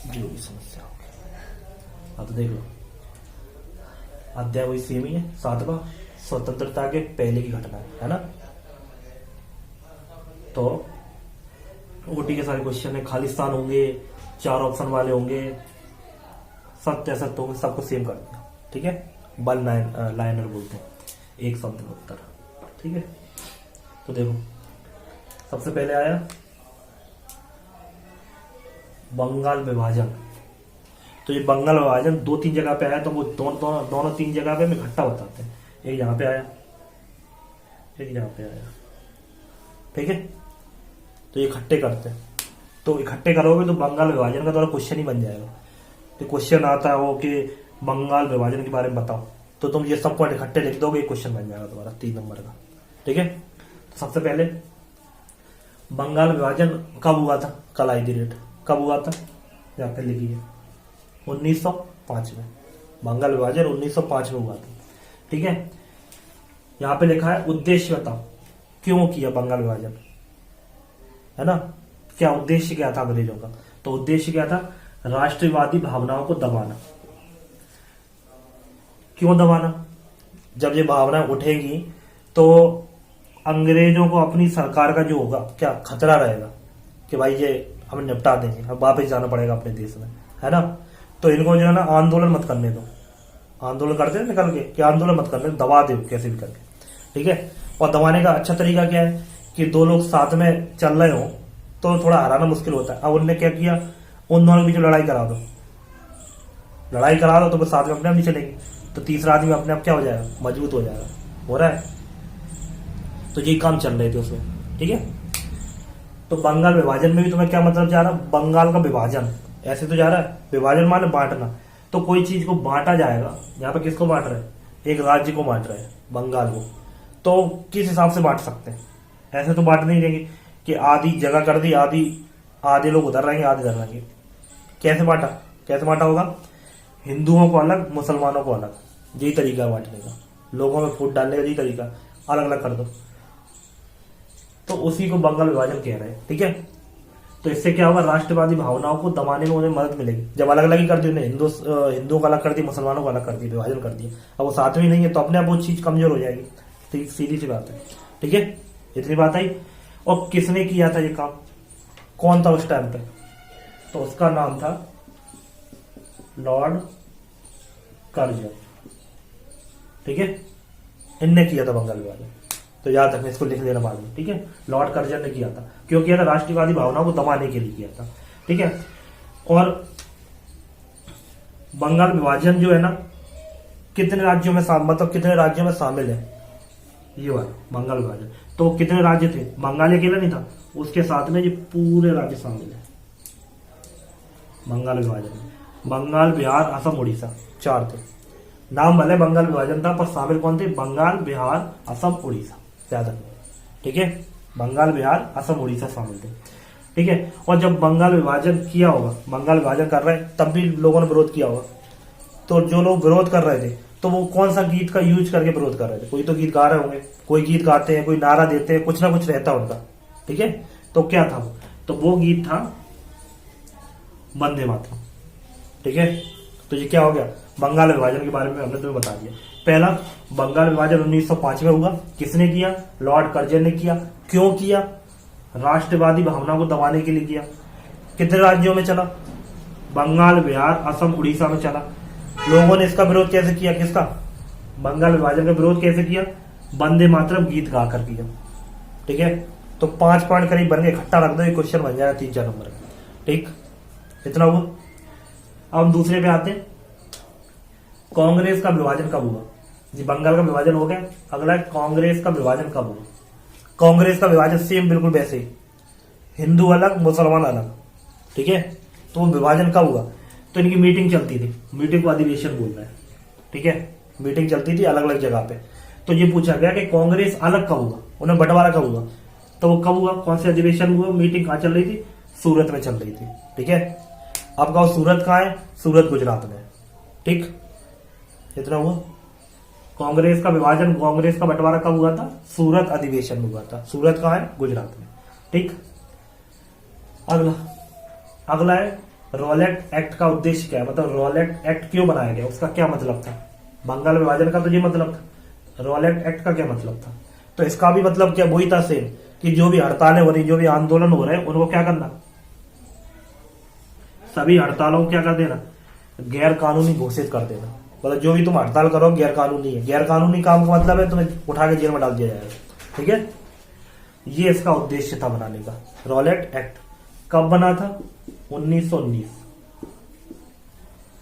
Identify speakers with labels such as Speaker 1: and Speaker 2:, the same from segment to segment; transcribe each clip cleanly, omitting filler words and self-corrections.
Speaker 1: जो भी समस्या होगी। अब तो देख लो, अध्याय वही सेम ही है, 7वां स्वतंत्रता के पहले की घटना है ना। तो ओटी के सारे क्वेश्चन है, खालिस्तान होंगे, 4 ऑप्शन वाले होंगे, सत्य असत्य होंगे, सबको सेम कर दिया। ठीक है, वन लाइनर बोलते हैं, एक शब्द में उत्तर। ठीक है, तो देखो सबसे पहले आया बंगाल विभाजन। तो ये बंगाल विभाजन 2-3 जगह पे आया, तो वो दोनों 3 जगह पे हम इकट्ठा बताते हैं। एक यहाँ पे आया, एक यहाँ पे आया। ठीक है, तो ये इकट्ठे करते हैं। तो इकट्ठे करोगे तो बंगाल विभाजन का तुम्हारा क्वेश्चन ही बन जाएगा। तो क्वेश्चन आता हो कि बंगाल विभाजन के बारे में बताओ, तो तुम ये सब पॉइंट इकट्ठे लिख दोगे, क्वेश्चन बन जाएगा तुम्हारा 3 नंबर का। ठीक है, तो सबसे पहले बंगाल विभाजन कब हुआ था, कल आई थी डेट, कब हुआ था यहाँ पे लिखिए, 1905 में। बंगाल विभाजन 1905 में हुआ था। ठीक है, यहाँ पे लिखा है उद्देश्य बताओ, क्यों किया बंगाल विभाजन, है ना। क्या उद्देश्य क्या था अंग्रेजों का, तो उद्देश्य क्या था, राष्ट्रवादी भावनाओं को दबाना। क्यों दबाना, जब ये भावनाएं उठेंगी तो अंग्रेजों को अपनी सरकार का जो होगा क्या खतरा रहेगा कि भाई ये हमें निपटा देंगे, अब वापस जाना पड़ेगा अपने देश में, है ना। तो इनको जो है ना आंदोलन मत करने दो, आंदोलन करते हैं निकल के कि आंदोलन मत करने, दबा दो कैसे भी करके। ठीक है, और दबाने का अच्छा तरीका क्या है कि 2 लोग साथ में चल रहे हो तो थोड़ा हराना मुश्किल होता है। अब उनने क्या किया, उन दोनों के बीच लड़ाई करा दो, लड़ाई करा दो तो वो साथ में अपने आप नहीं चलेंगे, तो तीसरा आदमी अपने आप क्या हो जाएगा, मजबूत हो जाएगा। हो रहा है, तो ये काम चल रहे थे उसमें। ठीक है, तो बंगाल विभाजन में भी तुम्हें क्या मतलब जा रहा, बंगाल का विभाजन ऐसे तो जा रहा है, विभाजन माने बांटना। तो कोई चीज को बांटा जाएगा, यहाँ पे किसको बांट रहे हैं, एक राज्य को बांट रहे हैं, बंगाल को। तो किस हिसाब से बांट सकते हैं, ऐसे तो बांट नहीं देंगे कि आधी जगह कर दी, आधे लोग उधर रहेंगे, आधे इधर रहेंगे। कैसे बांटा, कैसे बांटा होगा, हिंदुओं को अलग, मुसलमानों को अलग, यही तरीका बांटने का, लोगों में फूट डालने का यही तरीका, अलग अलग कर दो। तो उसी को बंगाल विभाजन कह रहे हैं। ठीक है, तो इससे क्या होगा, राष्ट्रवादी भावनाओं को दबाने में उन्हें मदद मिलेगी। जब अलग अलग ही कर दी उन्हें, हिंदुओं को अलग कर दी, मुसलमानों को अलग कर दी, विभाजन कर दिया, अब वो साथ में ही नहीं है, तो अपने आप वो चीज कमजोर हो जाएगी। तो सीधी सी बात है। ठीक है, इतनी बात आई। और किसने किया था ये काम, कौन था उस टाइम पे, तो उसका नाम था लॉर्ड कर्जन। ठीक है, इनने किया था बंगाल विभाजन, तो याद रखना, इसको लिख लेना बाद में। ठीक है, लॉर्ड कर्जन ने किया था, क्यों किया था, राष्ट्रवादी भावनाओं को दबाने के लिए किया था। ठीक है, और बंगाल विभाजन जो है ना, कितने राज्यों में मतलब कितने राज्यों में शामिल है, ये वाला बंगाल विभाजन। तो कितने राज्य थे, बंगाल अकेला नहीं था, उसके साथ में ये पूरे राज्य शामिल है बंगाल विभाजन में। बंगाल, बिहार, असम, उड़ीसा, 4 थे। नाम भले बंगाल विभाजन था, पर शामिल कौन थे, बंगाल, बिहार, असम, उड़ीसा, याद रखना। ठीक है, बंगाल, बिहार, असम, उड़ीसा शामिल थे। ठीक है, और जब बंगाल विभाजन किया होगा, बंगाल विभाजन कर रहे हैं, तब भी लोगों ने विरोध किया होगा। तो जो लोग विरोध कर रहे थे, तो वो कौन सा गीत का यूज करके विरोध कर रहे थे, कोई तो गीत गा रहे होंगे, कोई गीत गाते हैं, कोई नारा देते हैं, कुछ ना कुछ रहता है उनका। ठीक है, तो क्या था, तो वो गीत था वंदे मातरम। ठीक है, तो ये क्या हो गया, बंगाल विभाजन के बारे में हमने तुम्हें बता दिया। पहला, बंगाल विभाजन 1905 में हुआ, किसने किया, लॉर्ड कर्जन ने किया। क्यों किया, राष्ट्रवादी भावना को दबाने के लिए किया। कितने राज्यों में चला, बंगाल, बिहार, असम, उड़ीसा में चला। लोगों ने इसका विरोध कैसे किया, किसका, बंगाल विभाजन का विरोध कैसे किया, वंदे मातरम गीत गाकर किया। ठीक है, तो 5 पॉइंट करीब बन गए, इकट्ठा रख दो, ये क्वेश्चन बन जाएगा 3-4 नंबर का। ठीक, इतना हुआ। अब हम दूसरे पे आते हैं, कांग्रेस का विभाजन कब हुआ जी, बंगाल का विभाजन हो गया। अगला है कांग्रेस का विभाजन कब हुआ। कांग्रेस का विभाजन सेम बिल्कुल वैसे ही, हिंदू अलग, मुसलमान अलग। ठीक है, तो वो विभाजन कब हुआ, तो इनकी मीटिंग चलती थी, मीटिंग को अधिवेशन बोल रहे हैं। ठीक है, मीटिंग चलती थी अलग अलग जगह पे। तो ये पूछा गया कि कांग्रेस अलग कब हुआ, उन्हें बंटवारा कब हुआ, तो वो कब हुआ, कौन से अधिवेशन हुआ, मीटिंग कहाँ चल रही थी, सूरत में चल रही थी। ठीक है, अब कहो सूरत कहाँ है, सूरत गुजरात में। ठीक, इतना हुआ। कांग्रेस का विभाजन, कांग्रेस का बंटवारा कब हुआ था, सूरत अधिवेशन में हुआ था। सूरत कहाँ है, गुजरात में। ठीक, अगला है रॉलेट एक्ट का उद्देश्य क्या है, मतलब रॉलेट एक्ट क्यों बनाया गया, उसका क्या मतलब था। बंगाल विभाजन का तो ये मतलब था, रॉलेट एक्ट का क्या मतलब था। तो इसका भी मतलब क्या वही था सेम, कि जो भी हड़तालें हो रही, जो भी आंदोलन हो रहे हैं, उनको क्या करना, सभी हड़तालों को क्या कर देना, गैर कानूनी घोषित कर देना। मतलब जो भी तुम हड़ताल करो गैर कानूनी है, गैर कानूनी काम का मतलब है तुम्हें उठा के जेल में डाल दिया जाएगा। ठीक है, ये इसका उद्देश्य था बनाने का। रॉलेट एक्ट कब बना था, 1919।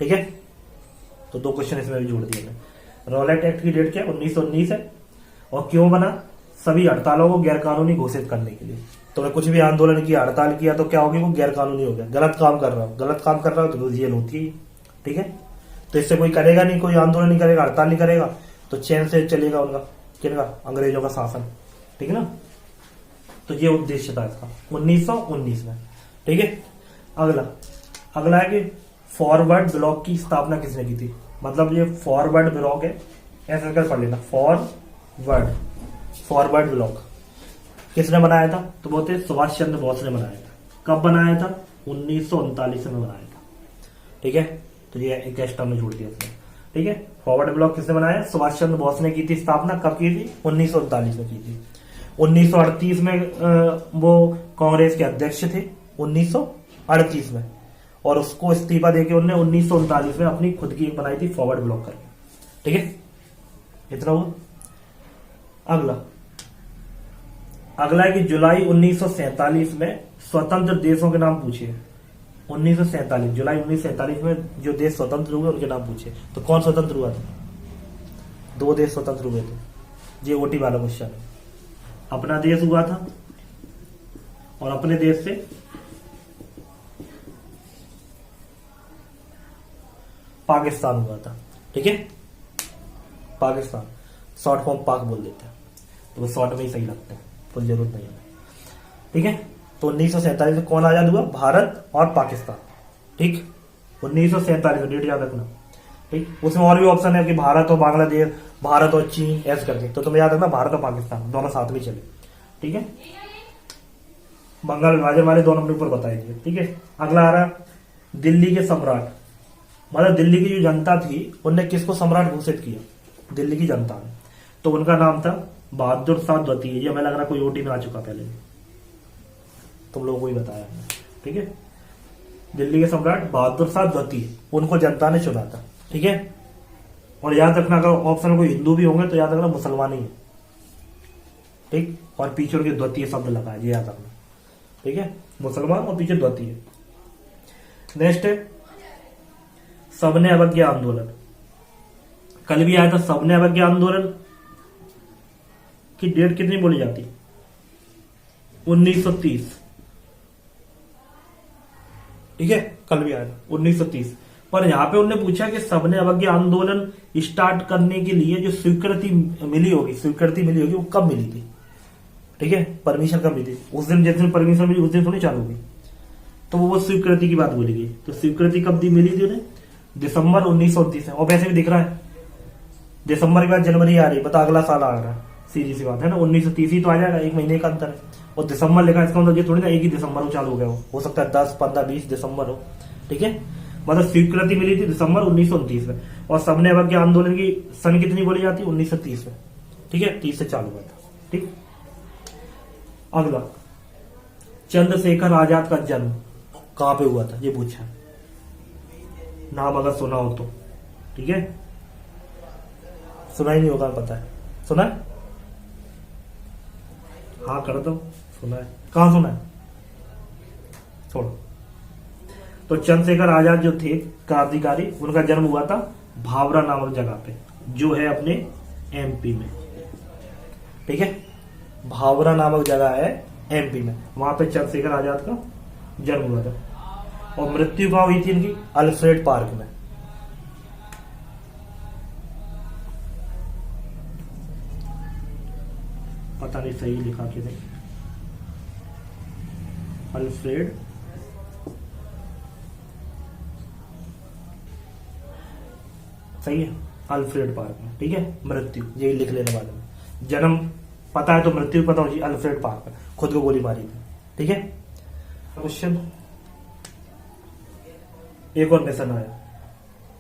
Speaker 1: ठीक है, तो 2 क्वेश्चन इसमें भी जोड़ दिए मैं। रॉलेट एक्ट की डेट क्या है, 1919 है। और क्यों बना, सभी हड़तालों को गैर कानूनी घोषित करने के लिए। तो कुछ भी आंदोलन किया, हड़ताल किया, तो क्या होगी, वो गैर कानूनी हो गया, गलत काम कर रहा हो, गलत काम कर रहा हो तो जेल होती है। ठीक है, तो इससे कोई करेगा नहीं, कोई आंदोलन नहीं करेगा, हड़ताल नहीं करेगा, तो चैन से चलेगा उनका, किनका, अंग्रेजों का शासन। ठीक है ना, तो ये उद्देश्य था इसका 1919 में। ठीक है, अगला है कि फॉरवर्ड ब्लॉक की स्थापना किसने की थी। मतलब ये फॉरवर्ड ब्लॉक है, ऐसा कर पढ़ लेना, फॉरवर्ड ब्लॉक किसने बनाया था, तो बोलते हैं सुभाष चंद्र बोस ने बनाया था। कब बनाया था, 1939 में बनाया था। ठीक है, तो ये एक एक्स्ट्रा में जोड़ दिया इसमें। ठीक है, फॉरवर्ड ब्लॉक किसने बनाया, सुभाष चंद्र बोस ने की थी स्थापना। कब की थी, 1939 में की थी। 1938 में वो कांग्रेस के अध्यक्ष थे, 1938 में, और उसको इस्तीफा देके उन्होंने 1939 में अपनी खुद की एक बनाई थी फॉरवर्ड ब्लॉक करके। ठीक है, इतना हुआ। अगला है कि जुलाई 1947 में स्वतंत्र देशों के नाम पूछिए। 1947 जुलाई 1947 में जो देश स्वतंत्र हुए उनके नाम पूछे, तो कौन स्वतंत्र हुआ था, 2 देश स्वतंत्र हुए थे। ये ओटी वाला क्वेश्चन है। अपना देश हुआ था और अपने देश से पाकिस्तान हुआ था। ठीक है, पाकिस्तान, शॉर्ट फॉर्म पाक बोल देते हैं, तो वो शॉर्ट में ही सही लगता है, कोई जरूरत नहीं है। ठीक है, तो 1947 में कौन आजाद हुआ, भारत और पाकिस्तान। ठीक, 1947 में डेट याद रखना। ठीक, उसमें और भी ऑप्शन है कि भारत और बांग्लादेश, भारत और चीन, ऐसे करके, तो तुम्हें याद रखना भारत और पाकिस्तान दोनों साथ में चले। ठीक है, बंगाल विभाजन वाले 2 नंबर पर बताएंगे। ठीक है, अगला आ रहा दिल्ली के सम्राट, मतलब दिल्ली की जो जनता थी उनने किसको सम्राट घोषित किया, दिल्ली की जनता ने, तो उनका नाम था बहादुर शाह द्वितीय। ये हमें लग रहा कोई ओटी में आ चुका पहले, तुम लोगों को ही बताया। ठीक है, दिल्ली के सम्राट बहादुर शाह द्वितीय, उनको जनता ने चुना था। ठीक है, और याद रखना अगर ऑप्शन में कोई हिंदू भी होंगे तो याद रखना मुसलमान ही है। ठीक, और पीछे उनके द्वितीय शब्द लगा है, ये याद रखना। ठीक है, मुसलमान और पीछे द्वितीय। नेक्स्ट है सबने अवज्ञा आंदोलन। कल भी आया था सबने अवज्ञा आंदोलन की डेट कितनी बोली जाती, 1930। ठीक है, कल भी आया था 1930। पर यहां पे उन्होंने पूछा कि सबने अवज्ञा आंदोलन स्टार्ट करने के लिए जो स्वीकृति मिली होगी वो कब मिली थी। ठीक है, परमिशन कब मिली थी, उस दिन जिस दिन परमिशन मिली उस दिन थोड़ी चालू हुई, तो वो स्वीकृति की बात बोली गई। तो स्वीकृति कब दी, मिली थी उन्हें, दिसंबर 1930 है। और वैसे भी दिख रहा है दिसंबर के बाद जनवरी आ रही, बता अगला साल आ रहा है, सीधी सी बात है ना, 1930 ही तो आ जाएगा, 1 महीने का अंतर है। और दिसंबर लिखा, इसका मतलब ये थोड़ी ना एक ही दिसंबर को चालू हो गया हो सकता है 10, 15, 20 दिसंबर हो। ठीक है, मतलब स्वीकृति मिली थी दिसंबर 1929 में, और सबने अवज्ञा आंदोलन की सन कितनी बोली जाती है, 1930 में। ठीक है, 30 से चालू हुआ था। ठीक, अगला चंद्रशेखर आजाद का जन्म कहां पे हुआ था, ये पूछा, नाम अगर सुना हो तो। ठीक है, सुना ही नहीं होगा, पता है, सुना है, हाँ कर दो, सुना है, कहां सुना है, छोड़ो। तो चंद्रशेखर आजाद जो थे क्रांतिकारी, उनका जन्म हुआ था भावरा नामक जगह पे, जो है अपने एमपी में। ठीक है, भावरा नामक जगह है एमपी में, वहां पे चंद्रशेखर आजाद का जन्म हुआ था। और मृत्यु कहां हुई थी इनकी, अल्फ्रेड पार्क में। पता नहीं सही लिखा कि नहीं, अल्फ्रेड सही है, अल्फ्रेड पार्क में। ठीक है, मृत्यु यही लिख लेने वाले में, जन्म पता है तो मृत्यु पता होगी, अल्फ्रेड पार्क में खुद को गोली मारी थी। ठीक है, क्वेश्चन एक और मिशन आया,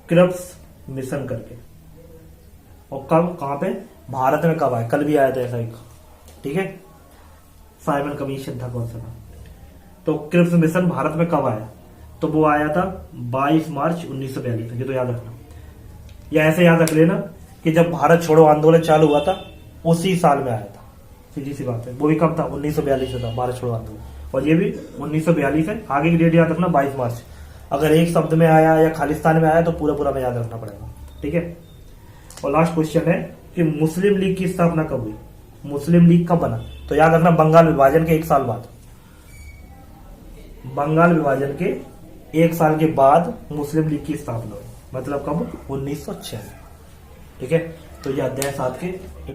Speaker 1: क्रिप्स मिशन करके। और कब, कहां पे, भारत में कब आया, कल भी आया था ऐसा एक, ठीक है, साइमन कमीशन था कौन सा था। तो क्रिप्स मिशन भारत में कब आया, तो वो आया था 22 मार्च 1942 में। ये तो याद रखना, या ऐसे याद रख लेना कि जब भारत छोड़ो आंदोलन चालू हुआ था उसी साल में आया था, सीधी सी बात है। वो भी कब था, 1942 में था भारत छोड़ो आंदोलन, और ये भी 1942 है। आगे की डेट याद रखना 22 मार्च। अगर एक शब्द में आया या खालिस्तान में आया तो पूरा पूरा में याद रखना पड़ेगा, ठीक है। और लास्ट क्वेश्चन है कि मुस्लिम लीग की स्थापना कब हुई, मुस्लिम लीग कब बना, तो याद रखना बंगाल विभाजन के 1 साल बाद, बंगाल विभाजन के 1 साल के बाद मुस्लिम लीग की स्थापना हुई, मतलब कब, 1906, ठीक है। तो ये अध्याय 7 के